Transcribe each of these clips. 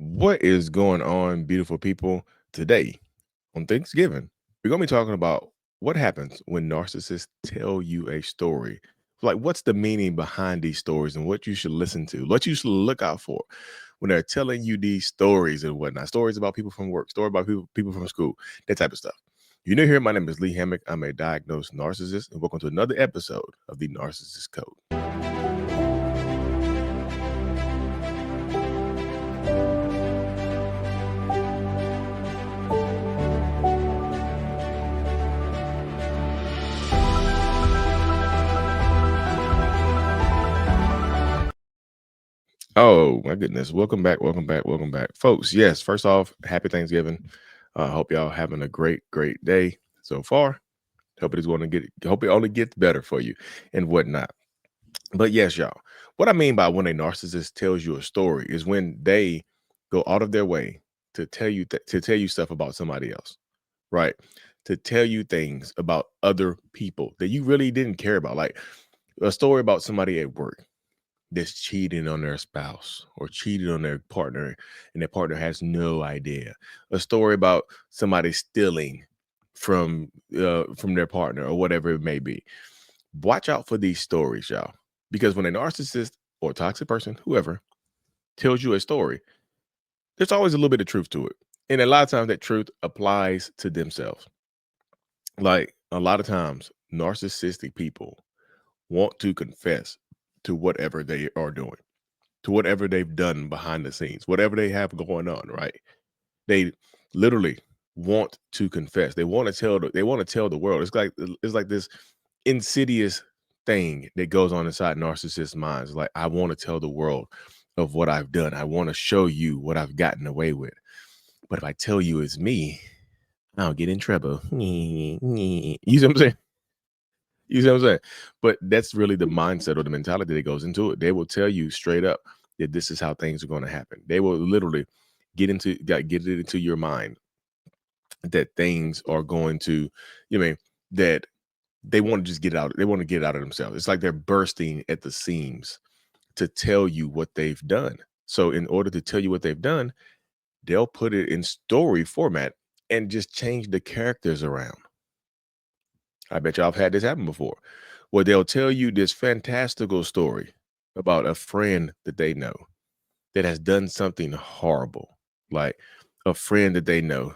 What is going on, beautiful people? Today on Thanksgiving, we're going to be talking about what happens when narcissists tell you a story. Like, what's the meaning behind these stories and what you should listen to, what you should look out for when they're telling you these stories and whatnot. Stories about people from work, story about people from school, that type of stuff. You're new here. My name is Lee Hammock. I'm a diagnosed narcissist, and welcome to another episode of the Narcissist Code. Oh my goodness. Welcome back. Welcome back. Welcome back. Folks, yes, first off, happy Thanksgiving. Hope y'all having a great day so far. Hope it only gets better for you and whatnot. But yes, y'all. What I mean by when a narcissist tells you a story is when they go out of their way to tell you stuff about somebody else, right? To tell you things about other people that you really didn't care about. Like a story about somebody at work that's cheating on their spouse or cheated on their partner and their partner has no idea. A story about somebody stealing from their partner or whatever it may be. Watch out for these stories, y'all, because when a narcissist or toxic person, whoever, tells you a story, there's always a little bit of truth to it, and a lot of times that truth applies to themselves. Like a lot of times narcissistic people want to confess to whatever they are doing, to whatever they've done behind the scenes, whatever they have going on, right? They literally want to confess. They want to tell the world. It's like this insidious thing that goes on inside narcissist minds. Like, I want to tell the world of what I've done. I want to show you what I've gotten away with. But if I tell you it's me, I'll get in trouble. You see what I'm saying? You see what I'm saying? But that's really the mindset or the mentality that goes into it. They will tell you straight up that this is how things are going to happen. They will literally get it into your mind that things are going to, mean, that they want to just get out. They want to get out of themselves. It's like they're bursting at the seams to tell you what they've done. So in order to tell you what they've done, they'll put it in story format and just change the characters around. I bet y'all have had this happen before, where they'll tell you this fantastical story about a friend that they know that has done something horrible, like a friend that they know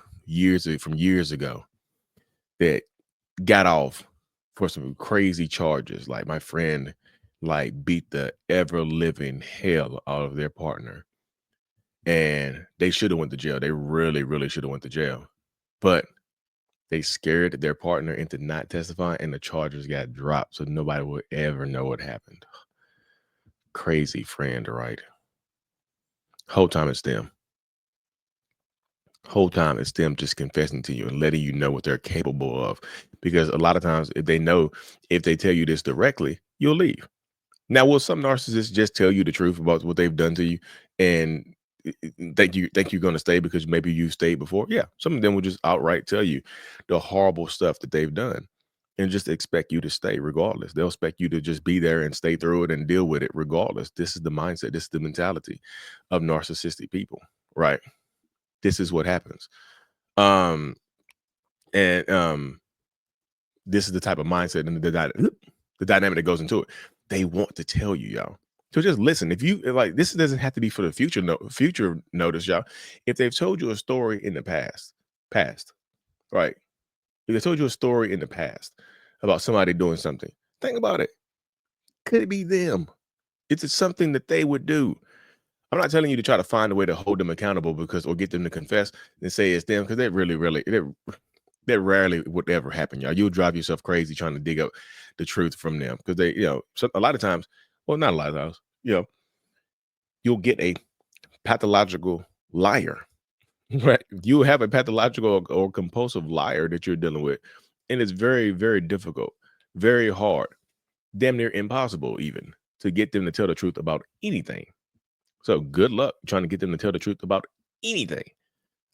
from years ago that got off for some crazy charges. Like my friend, like beat the ever living hell out of their partner, and they should have went to jail. They really should have went to jail, but they scared their partner into not testifying, and the charges got dropped, so nobody would ever know what happened. Crazy friend, right? Whole time it's them. Whole time it's them just confessing to you and letting you know what they're capable of. Because a lot of times, if they tell you this directly, you'll leave. Now, will some narcissists just tell you the truth about what they've done to you and think you're going to stay because maybe you stayed before? Yeah, some of them will just outright tell you the horrible stuff that they've done and just expect you to stay regardless. They'll expect you to just be there and stay through it and deal with it regardless. This is the mindset. This is the mentality of narcissistic people, right? This is what happens. Um, and this is the type of mindset and the dynamic that goes into it. They want to tell you, y'all. So just listen. If you like, this doesn't have to be for the future. Future notice, y'all. If they've told you a story in the past, right? If they told you a story in the past about somebody doing something, think about it. Could it be them? It's something that they would do. I'm not telling you to try to find a way to hold them accountable or get them to confess and say it's them, because that rarely would ever happen, y'all. You'll drive yourself crazy trying to dig up the truth from them, because a lot of times, well, not a lot of times, you'll get a pathological liar, right? You have a pathological or compulsive liar that you're dealing with, and it's very difficult, very hard, damn near impossible even to get them to tell the truth about anything. So good luck trying to get them to tell the truth about anything,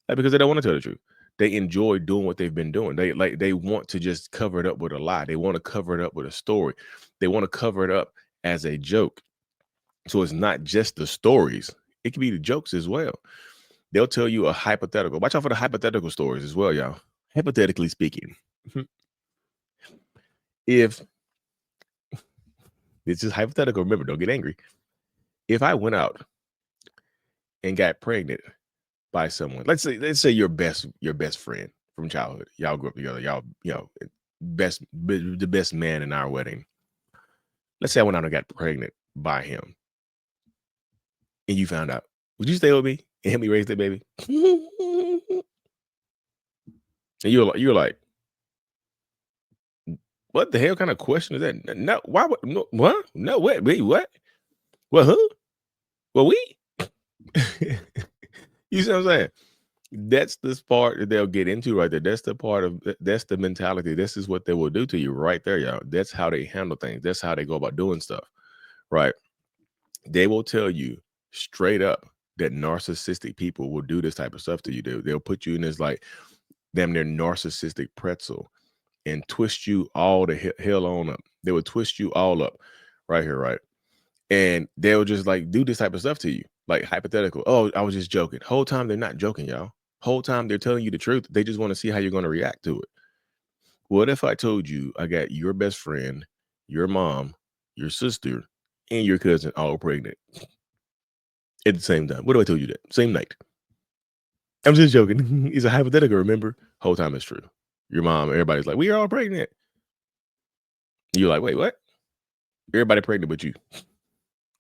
because they don't want to tell the truth. They enjoy doing what they've been doing. They want to just cover it up with a lie. They want to cover it up with a story. They want to cover it up as a joke. So it's not just the stories. It can be the jokes as well. They'll tell you a hypothetical. Watch out for the hypothetical stories as well, y'all. Hypothetically speaking, if it's just hypothetical, remember, don't get angry. If I went out and got pregnant by someone, let's say your best friend from childhood, y'all grew up together, y'all, the best man in our wedding. Let's say I went out and got pregnant by him, and you found out. Would you stay with me and help me raise that baby? And you're like, what the hell kind of question is that? No, why would no what? No, what? Wait, what? Well, who? Well, we? You see what I'm saying? That's this part that they'll get into right there. That's the part of that's the mentality. This is what they will do to you right there, y'all. That's how they handle things. That's how they go about doing stuff. Right. They will tell you straight up that narcissistic people will do this type of stuff to you. They'll put you in this like damn near narcissistic pretzel and twist you all the hell on up. They will twist you all up right here, right? And they'll just like do this type of stuff to you, like hypothetical. Oh, I was just joking. Whole time they're not joking, y'all. Whole time they're telling you the truth. They just want to see how you're going to react to it. What if I told you I got your best friend, your mom, your sister, and your cousin all pregnant at the same time? What if I told you that? Same night. I'm just joking. It's a hypothetical, remember? Whole time it's true. Your mom, everybody's like, we are all pregnant. You're like, wait, what? Everybody pregnant but you.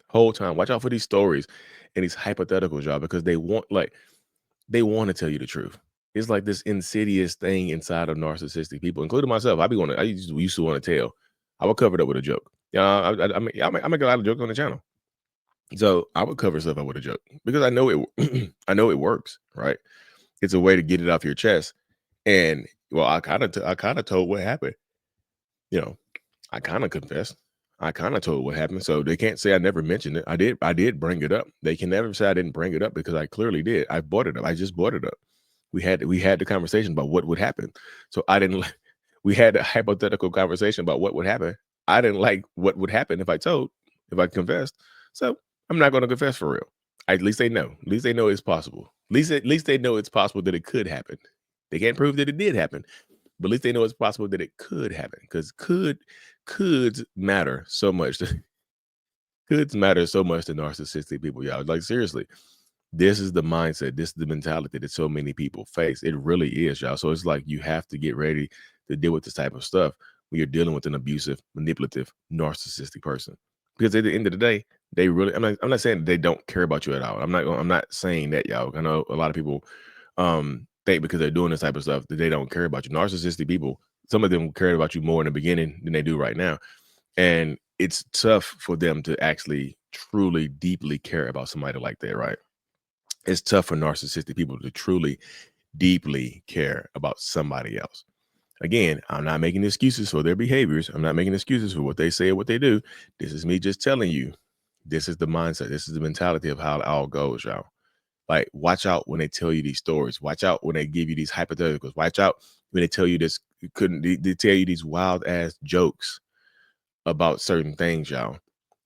Whole time. Watch out for these stories and these hypotheticals, y'all, because they want to tell you the truth. It's like this insidious thing inside of narcissistic people, including myself. I used to want to tell. I would cover it up with a joke. Yeah, I make a lot of jokes on the channel. So I would cover stuff up with a joke because I know it I know it works, right? It's a way to get it off your chest. And well, I kind of told what happened. You know, I kind of confessed. I kind of told what happened. So they can't say I never mentioned it. I did bring it up. They can never say I didn't bring it up because I clearly did. I brought it up. I just brought it up. We had the conversation about what would happen. So I didn't like we had a hypothetical conversation about what would happen. I didn't like what would happen if I confessed. So I'm not going to confess for real. At least they know. At least they know it's possible. At least they know it's possible that it could happen. They can't prove that it did happen, but at least they know it's possible that it could happen because coulds matter so much. Coulds matter so much to narcissistic people, y'all. Like seriously, this is the mindset. This is the mentality that so many people face. It really is, y'all. So it's like you have to get ready to deal with this type of stuff when you're dealing with an abusive, manipulative, narcissistic person. Because at the end of the day, they really. I'm not saying they don't care about you at all. I'm not saying that, y'all. I know a lot of people think because they're doing this type of stuff that they don't care about you. Narcissistic people, some of them care about you more in the beginning than they do right now. And it's tough for them to actually truly deeply care about somebody like that, right? It's tough for narcissistic people to truly deeply care about somebody else. Again, I'm not making excuses for their behaviors. I'm not making excuses for what they say or what they do. This is me just telling you, this is the mindset. This is the mentality of how it all goes, y'all. Like, watch out when they tell you these stories. Watch out when they give you these hypotheticals. Watch out when they tell you this. They tell you these wild ass jokes about certain things, y'all.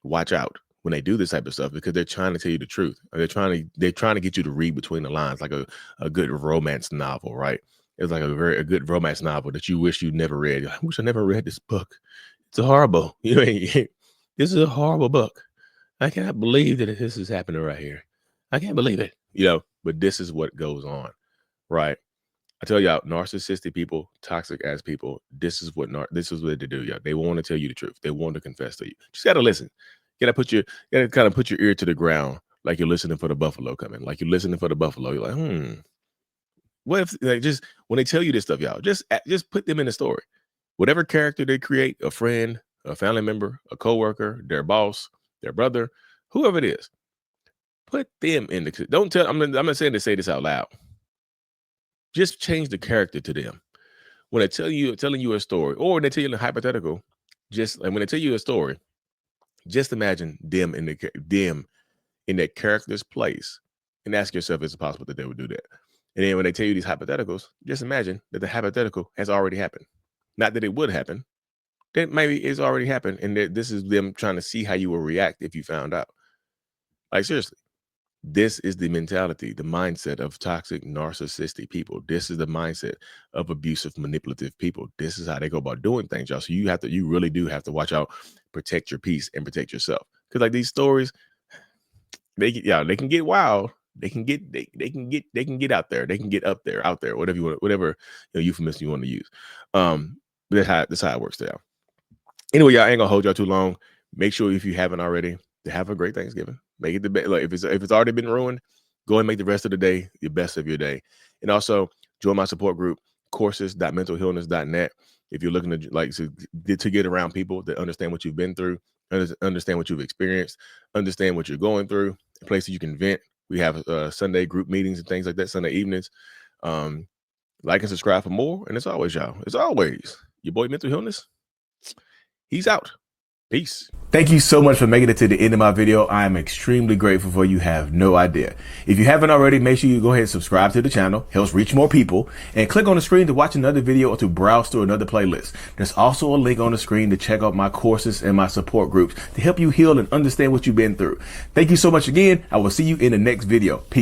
Watch out when they do this type of stuff because they're trying to tell you the truth. Or they're trying to get you to read between the lines, like a good romance novel, right? It's like a good romance novel that you wish you never read. I wish I never read this book. It's horrible. This is a horrible book. I cannot believe that this is happening right here. I can't believe it. But this is what goes on, right? I tell y'all, narcissistic people, toxic ass people, this is what they do, y'all. They want to tell you the truth. They want to confess to you. Just gotta listen. You gotta kind of put your ear to the ground, like you're listening for the buffalo coming. Like you're listening for the buffalo. You're like, what if like just when they tell you this stuff, y'all, just put them in the story. Whatever character they create, a friend, a family member, a coworker, their boss, their brother, whoever it is, put them in the don't tell. I'm not saying to say this out loud. Just change the character to them. When they telling you a story, or when they tell you a hypothetical, just like when they tell you a story, just imagine them in that character's place, and ask yourself, is it possible that they would do that? And then when they tell you these hypotheticals, just imagine that the hypothetical has already happened. Not that it would happen. That maybe it's already happened, and that this is them trying to see how you will react if you found out. Like seriously, This is the mentality, the mindset of toxic, narcissistic people. This is the mindset of abusive, manipulative people. This is how they go about doing things, y'all. So you really do have to watch out, protect your peace, and protect yourself. Because like these stories, they can get wild. They can get out there. They can get out there, whatever you want, whatever euphemism you want to use. But that's how it works there. Anyway, y'all, I ain't gonna hold y'all too long. Make sure if you haven't already, to have a great Thanksgiving. Make it the best. Like if it's already been ruined, go and make the rest of the day the best of your day. And also join my support group, courses.mentalhealness.net. If you're looking to get around people that understand what you've been through, understand what you've experienced, understand what you're going through, places you can vent. We have Sunday group meetings and things like that, Sunday evenings. Like and subscribe for more. And as always, y'all, as always, your boy Mental Healness, he's out. Peace. Thank you so much for making it to the end of my video. I am extremely grateful for you. Have no idea. If you haven't already, make sure you go ahead and subscribe to the channel. Helps reach more people. And click on the screen to watch another video or to browse through another playlist. There's also a link on the screen to check out my courses and my support groups to help you heal and understand what you've been through. Thank you so much again. I will see you in the next video. Peace.